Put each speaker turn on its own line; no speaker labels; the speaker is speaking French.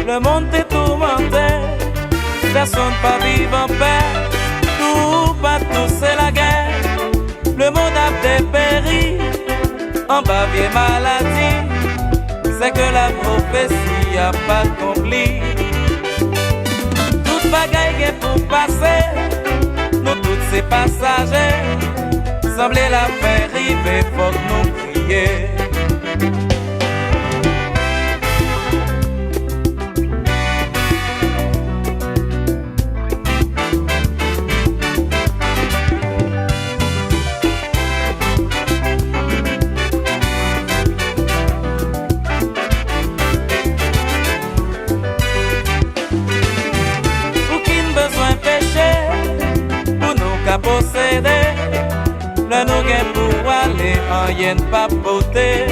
Le monde t'est tourmenté, personne pas vivre en paix. Tout, pas tout, c'est la guerre. Le monde a dépéri, en bas vieille maladie. C'est que la prophétie a pas accompli. Toute bagaille est pour passer, nous toutes ces passagers. Semblait la paix arriver, faut que nous prier. Posséder, le nous gain pour aller en yen pas beauté.